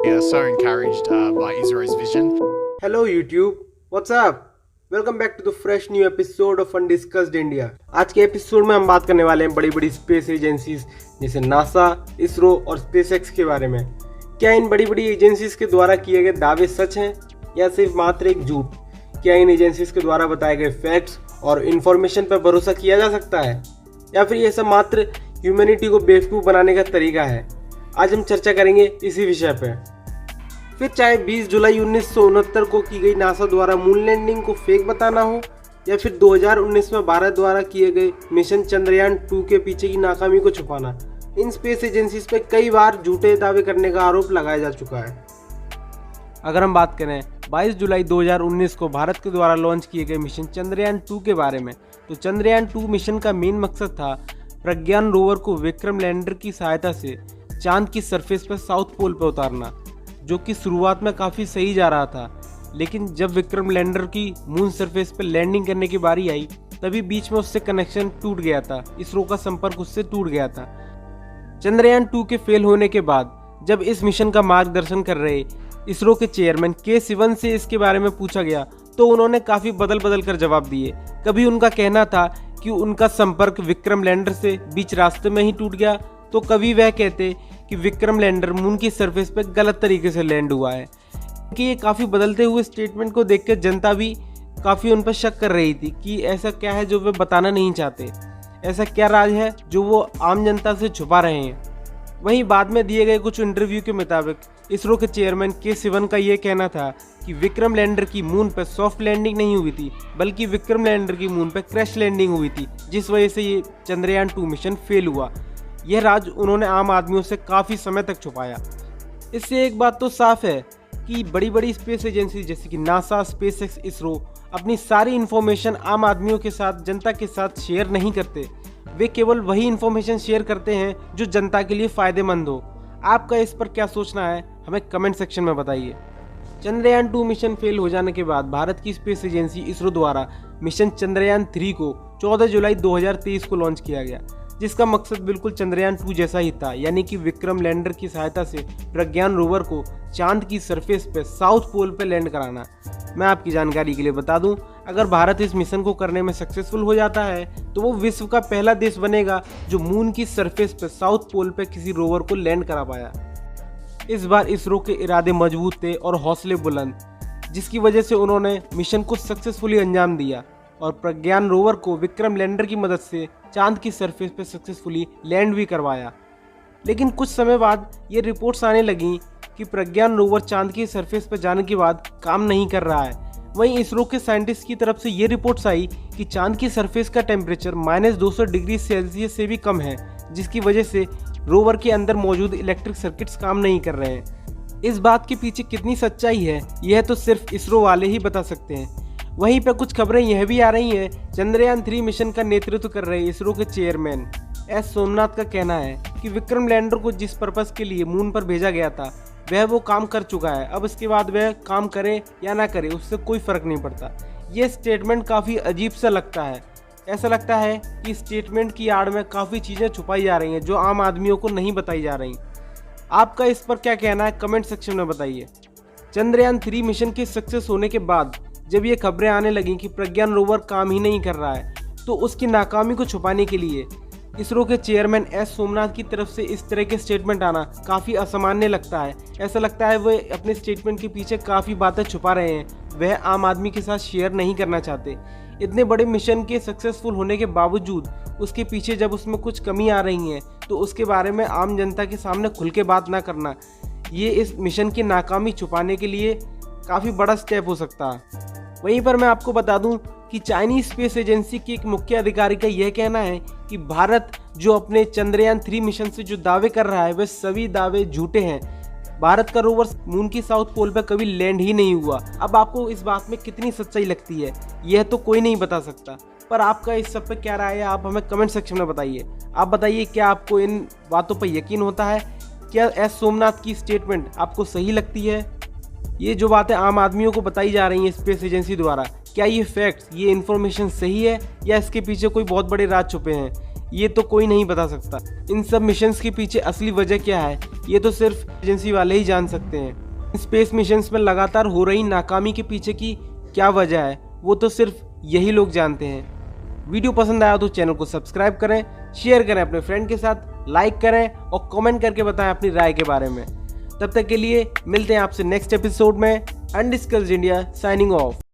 So encouraged by ISRO's vision. Hello YouTube, what's up? Welcome back to the fresh new episode of undiscussed India. आज के episode में हम बात करने वाले हैं बड़ी बड़ी स्पेस एजेंसीज जैसे नासा, इसरो और स्पेसएक्स के बारे में। क्या इन बड़ी बड़ी एजेंसीज के द्वारा किए गए दावे सच हैं या सिर्फ मात्र एक झूठ? क्या इन एजेंसीज के द्वारा बताए गए फैक्ट्स और इन्फॉर्मेशन पर भरोसा किया जा सकता है या फिर यह सब मात्र ह्यूमैनिटी को बेवकूफ़ बनाने का तरीका है? आज हम चर्चा करेंगे इसी विषय पर। फिर चाहे 20 जुलाई 1969 को की गई नासा द्वारा मून लैंडिंग को फेक बताना हो या फिर 2019 में भारत द्वारा किए गए मिशन चंद्रयान 2 के पीछे की नाकामी को छुपाना, इन स्पेस एजेंसीज पे कई बार झूठे दावे करने का आरोप लगाया जा चुका है। अगर हम बात करें 22 जुलाई 2019 को भारत के द्वारा लॉन्च किए गए मिशन चंद्रयान 2 के बारे में, तो चंद्रयान 2 मिशन का मेन मकसद था प्रज्ञान रोवर को विक्रम लैंडर की सहायता से चांद की सरफेस पर साउथ पोल पर उतारना, जो कि शुरुआत में काफ़ी सही जा रहा था। लेकिन जब विक्रम लैंडर की मून सरफेस पर लैंडिंग करने की बारी आई, तभी बीच में उससे कनेक्शन टूट गया था, इसरो का संपर्क उससे टूट गया था। चंद्रयान 2 के फेल होने के बाद जब इस मिशन का मार्गदर्शन कर रहे इसरो के चेयरमैन के सिवन से इसके बारे में पूछा गया, तो उन्होंने काफ़ी बदल कर जवाब दिए। कभी उनका कहना था कि उनका संपर्क विक्रम लैंडर से बीच रास्ते में ही टूट गया, तो कभी वह कहते कि विक्रम लैंडर मून की सरफेस पर गलत तरीके से लैंड हुआ है। कि ये काफ़ी बदलते हुए स्टेटमेंट को देखकर जनता भी काफ़ी उन पर शक कर रही थी कि ऐसा क्या है जो वे बताना नहीं चाहते, ऐसा क्या राज है जो वो आम जनता से छुपा रहे हैं। वहीं बाद में दिए गए कुछ इंटरव्यू के मुताबिक इसरो के चेयरमैन के सिवन का ये कहना था कि विक्रम लैंडर की मून पर सॉफ्ट लैंडिंग नहीं हुई थी, बल्कि विक्रम लैंडर की मून पर क्रैश लैंडिंग हुई थी, जिस वजह से ये चंद्रयान 2 मिशन फेल हुआ। यह राज उन्होंने आम आदमियों से काफ़ी समय तक छुपाया। इससे एक बात तो साफ है कि बड़ी बड़ी स्पेस एजेंसी जैसे कि नासा, स्पेसएक्स, इसरो अपनी सारी इन्फॉर्मेशन आम आदमियों के साथ, जनता के साथ शेयर नहीं करते। वे केवल वही इन्फॉर्मेशन शेयर करते हैं जो जनता के लिए फ़ायदेमंद हो। आपका इस पर क्या सोचना है, हमें कमेंट सेक्शन में बताइए। चंद्रयान 2 मिशन फेल हो जाने के बाद भारत की स्पेस एजेंसी इसरो द्वारा मिशन चंद्रयान 3 को 14 जुलाई 2023 को लॉन्च किया गया, जिसका मकसद बिल्कुल चंद्रयान 2 जैसा ही था, यानी कि विक्रम लैंडर की सहायता से प्रज्ञान रोवर को चांद की सरफेस पे साउथ पोल पे लैंड कराना। मैं आपकी जानकारी के लिए बता दूं, अगर भारत इस मिशन को करने में सक्सेसफुल हो जाता है तो वो विश्व का पहला देश बनेगा जो मून की सरफेस पे साउथ पोल पे किसी रोवर को लैंड करा पाया। इस बार इसरो के इरादे मजबूत थे और हौसले बुलंद, जिसकी वजह से उन्होंने मिशन को सक्सेसफुली अंजाम दिया और प्रज्ञान रोवर को विक्रम लैंडर की मदद से चांद की सरफेस पर सक्सेसफुली लैंड भी करवाया। लेकिन कुछ समय बाद ये रिपोर्ट्स आने लगीं कि प्रज्ञान रोवर चांद की सरफेस पर जाने के बाद काम नहीं कर रहा है। वहीं इसरो के साइंटिस्ट की तरफ से ये रिपोर्ट्स आई कि चांद की सरफेस का टेम्परेचर -200 डिग्री सेल्सियस से भी कम है, जिसकी वजह से रोवर के अंदर मौजूद इलेक्ट्रिक सर्किट्स काम नहीं कर रहे हैं। इस बात के पीछे कितनी सच्चाई है, यह तो सिर्फ इसरो वाले ही बता सकते हैं। वहीं पर कुछ खबरें यह भी आ रही हैं, चंद्रयान 3 मिशन का नेतृत्व कर रहे इसरो के चेयरमैन एस सोमनाथ का कहना है कि विक्रम लैंडर को जिस पर्पस के लिए मून पर भेजा गया था वह वो काम कर चुका है। अब इसके बाद वह काम करे या ना करे उससे कोई फर्क नहीं पड़ता। ये स्टेटमेंट काफ़ी अजीब सा लगता है। ऐसा लगता है कि स्टेटमेंट की आड़ में काफ़ी चीज़ें छुपाई जा रही हैं जो आम आदमियों को नहीं बताई जा रही। आपका इस पर क्या कहना है, कमेंट सेक्शन में बताइए। चंद्रयान 3 मिशन के सक्सेस होने के बाद जब ये खबरें आने लगीं कि प्रज्ञान रोवर काम ही नहीं कर रहा है, तो उसकी नाकामी को छुपाने के लिए इसरो के चेयरमैन एस सोमनाथ की तरफ से इस तरह के स्टेटमेंट आना काफ़ी असामान्य लगता है। ऐसा लगता है वे अपने स्टेटमेंट के पीछे काफ़ी बातें छुपा रहे हैं, वह आम आदमी के साथ शेयर नहीं करना चाहते। इतने बड़े मिशन के सक्सेसफुल होने के बावजूद उसके पीछे जब उसमें कुछ कमी आ रही है तो उसके बारे में आम जनता के सामने खुल के बात ना करना, ये इस मिशन की नाकामी छुपाने के लिए काफ़ी बड़ा स्टेप हो सकता है। वहीं पर मैं आपको बता दूं कि चाइनीज स्पेस एजेंसी के एक मुख्य अधिकारी का यह कहना है कि भारत जो अपने चंद्रयान 3 मिशन से जो दावे कर रहा है वह सभी दावे झूठे हैं। भारत का रोवर मून की साउथ पोल पर कभी लैंड ही नहीं हुआ। अब आपको इस बात में कितनी सच्चाई लगती है यह तो कोई नहीं बता सकता, पर आपका इस सब पे क्या राय है आप हमें कमेंट सेक्शन में बताइए। आप बताइए, क्या आपको इन बातों पर यकीन होता है? क्या एस सोमनाथ की स्टेटमेंट आपको सही लगती है? ये जो बातें आम आदमियों को बताई जा रही हैं स्पेस एजेंसी द्वारा, क्या ये फैक्ट्स, ये इन्फॉर्मेशन सही है या इसके पीछे कोई बहुत बड़े राज छुपे हैं? ये तो कोई नहीं बता सकता। इन सब मिशंस के पीछे असली वजह क्या है ये तो सिर्फ एजेंसी वाले ही जान सकते हैं। स्पेस मिशंस में लगातार हो रही नाकामी के पीछे की क्या वजह है वो तो सिर्फ यही लोग जानते हैं। वीडियो पसंद आया तो चैनल को सब्सक्राइब करें, शेयर करें अपने फ्रेंड के साथ, लाइक करें और कमेंट करके बताएं अपनी राय के बारे में। तब तक के लिए मिलते हैं आपसे नेक्स्ट एपिसोड में। Undiscussed India signing off.